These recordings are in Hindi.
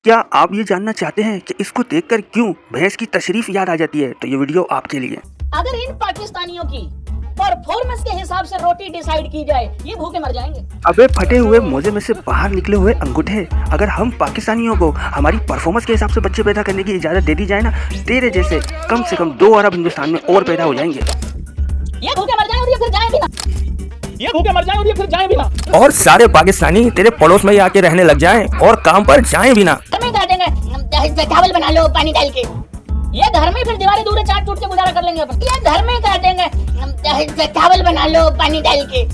क्या आप ये जानना चाहते हैं कि इसको देखकर क्यों भैंस की तशरीफ याद आ जाती है? तो ये वीडियो आपके लिए। अगर इन पाकिस्तानियों की परफॉर्मेंस के हिसाब से रोटी डिसाइड की जाए, ये भूखे मर जाएंगे। अबे फटे हुए मोजे में से बाहर निकले हुए अंगूठे, अगर हम पाकिस्तानियों को हमारी परफॉर्मेंस के हिसाब से बच्चे पैदा करने की इजाजत दे दी जाए ना, तेरे जैसे कम से कम 2 अरब हिंदुस्तान में और पैदा हो जाएंगे। ये भूखे मर जाए और ये फिर जाए भी ना। ये भूखे मर जाए और ये फिर जाए भी ना। और सारे पाकिस्तानी तेरे पड़ोस में ही आके रहने लग जाएं और काम पर जाएं भी ना। घर में खा देंगे, चावल बना लो पानी डाल के। ये घर में फिर दीवारें दूर चाट चूट के गुजारा कर लेंगे अपन। ये घर में खा देंगे, चावल बना लो पानी डाल के।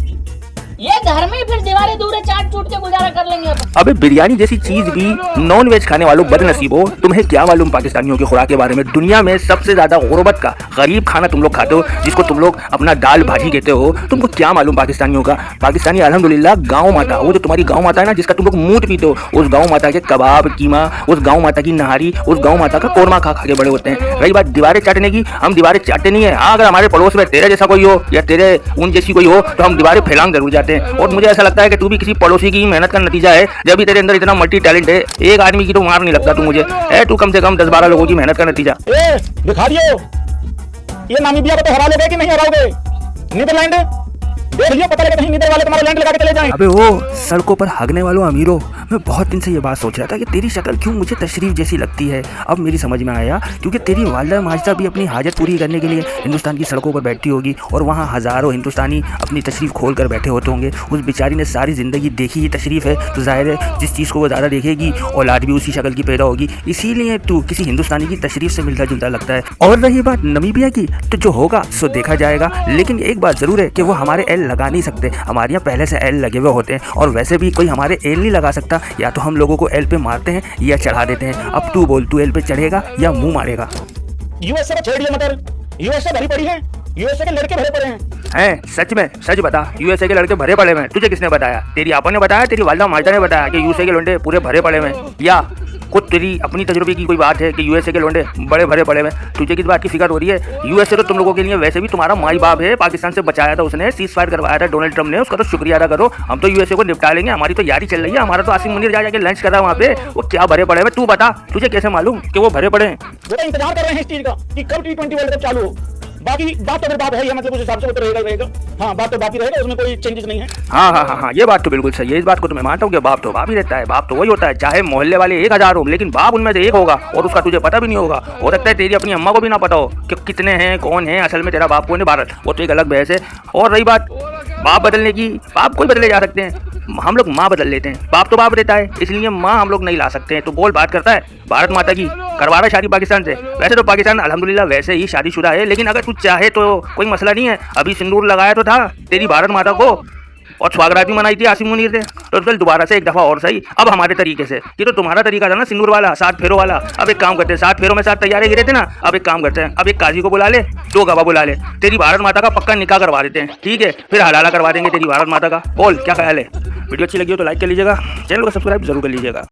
ये घर में फिर दीवारें दूर चाट चूट के गुजारा कर लेंगे अपन। अबे बिरयानी जैसी चीज भी नॉन वेज खाने वालों बदनसीबो, तुम्हें क्या मालूम पाकिस्तानियों की खुराक के बारे में? दुनिया में सबसे ज्यादा गुर्बत का गरीब खाना तुम लोग खाते हो, जिसको तुम लोग अपना दाल भाजी कहते हो। तुमको क्या मालूम पाकिस्तानियों का? पाकिस्तानी अल्हम्दुलिल्लाह गाँव माता, वो जो तुम्हारी गाँव माता है ना, जिसका तुम लोग मूत पीते हो, उस गाँव माता के कबाब कीमा, उस गाँव माता की नहारी, उस गाँव माता का कोरमा खा खा के बड़े होते हैं। रही बात दीवारें चाटने की, हम दीवारें चाटते नहीं है। हाँ, अगर हमारे पड़ोस में तेरे जैसा कोई हो या तेरे उन जैसी कोई हो तो हम दीवारें फैलांग जरूर जाते हैं। और मुझे ऐसा लगता है कि तू भी किसी पड़ोसी की मेहनत का नतीजा है। जब भी तेरे अंदर इतना मल्टी टैलेंट है, एक आदमी की तो मार नहीं लगता तू मुझे है। तू कम से कम 10-12 लोगों की मेहनत का नतीजा। दिखा दियो ये नामीबिया को तो हरा लोगे कि नहीं हराओगे? नीदरलैंड देख लियो, पता लगे कहीं नीदर वाले तुम्हारे लैंड लगा के चले जाएं। अबे वो सड़कों पर हगने वालों अमीरों, मैं बहुत दिन से ये बात सोच रहा था कि तेरी शक्ल क्यों मुझे तशरीफ जैसी लगती है। अब मेरी समझ में आया, क्योंकि तेरी वालिदा माजिदा भी अपनी हाजत पूरी करने के लिए हिंदुस्तान की सड़कों पर बैठती होगी और वहाँ हज़ारों हिंदुस्तानी अपनी तशरीफ खोल कर बैठे होते होंगे। उस बेचारी ने सारी ज़िंदगी देखी ही तशरीफ है, तो जाहिर है जिस चीज़ को वो ज़्यादा देखेगी औलाद भी उसी शक्ल की पैदा होगी। इसीलिए तू किसी हिंदुस्तानी की तशरीफ से मिलता जुलता लगता है। और रही बात नमीबिया की, तो जो होगा सो देखा जाएगा। लेकिन एक बात ज़रूर है कि वो हमारे एल लगा नहीं सकते। हमारे यहाँ पहले से एल लगे हुए होते हैं, और वैसे भी कोई हमारे एल नहीं लगा सकता। या तो हम लोगों को एल पे मारते हैं या चढ़ा देते हैं। अब तू बोल, तू एल पे चढ़ेगा या मुंह मारेगा? यूएसए में छेड़िए मत, यूएसए भरी पड़ी है, यूएसए के लड़के भरे पड़े हैं। सच में सच बता, यूएसए के लड़के भरे पड़े हैं? तुझे किसने बताया? तेरी आपा ने बताया, तेरी वालिदा माजिदा ने बताया कि यूएसए के लोंडे पूरे भरे पड़े हैं? या खुद तेरी अपनी तजुर्बे की कोई बात है कि यूएसए के लोंडे बड़े भरे पड़े हैं? तुझे किस बात की फिक्र हो रही है? यूएसए तो तुम लोगों के लिए वैसे भी तुम्हारा माई बाप है। पाकिस्तान से बचाया था उसने, सीज फायर करवाया था डोनाल्ड ट्रम्प ने, उसका तो शुक्रिया अदा करो। हम तो यूएसए को निपटा लेंगे, हमारी तो यारी चल रही है। हमारा तो आसिम मुनीर जाके लंच कर रहा है वहाँ पे, वो क्या भरे पड़े हैं? तू बता, तुझे कैसे मालूम कि वो भरे पड़े हैं? वो तो इंतजार कर रहे हैं इस चीज का कि कब T20 वर्ल्ड कप चालू हो। बाकी बात तो मेरे बाप है, मतलब उस हिसाब से वो तो रहेगा ही रहेगा। हाँ, बात तो बाकी रहेगा, उसमें कोई चेंजेस नहीं है। हाँ, ये बात तो बिल्कुल सही है। इस बात को तो मैं मानता हूँ कि बाप तो बाप ही रहता है। बाप तो वही होता है, चाहे मोहल्ले वाले 1000 हो, लेकिन बाप उनमें से एक होगा और उसका तुझे पता भी नहीं होगा। हो सकता है तेरी अपनी अम्मा को भी ना पता हो कि कितने हैं, कौन है असल में तेरा बाप, कौन है भारत, वो तो एक अलग बहस है। और रही बात बाप बदलने की, बाप कोई बदले जा सकते हैं, हम लोग माँ बदल लेते हैं। बाप तो बाप रहता है, इसलिए माँ हम लोग नहीं ला सकते हैं। तो बोल, बात करता है भारत माता की, करवा रहा शादी पाकिस्तान से। वैसे तो पाकिस्तान अल्हम्दुलिल्लाह वैसे ही शादीशुदा है, लेकिन अगर तू चाहे तो कोई मसला नहीं है। अभी सिंदूर लगाया तो था तेरी भारत माता को, और स्वागत भी मनाई थी आसिम मुनीर ने, तो चल दोबारा से एक दफ़ा और सही, अब हमारे तरीके से। ये तो तुम्हारा तरीका था ना सिंदूर वाला, 7 फेरों वाला। अब एक काम करते हैं, 7 फेरों में 7 तैयारे गिरे थे ना, अब एक काम करते हैं, अब एक काजी को बुला ले, 2 गवाह बुला ले, तेरी भारत माता का पक्का निकाह करवा देते हैं, ठीक है? फिर हलाला करवा देंगे तेरी भारत माता का। बोल क्या ख्याल है? वीडियो अच्छी लगी हो तो लाइक कर लीजिएगा, चैनल को सब्सक्राइब जरूर कर लीजिएगा।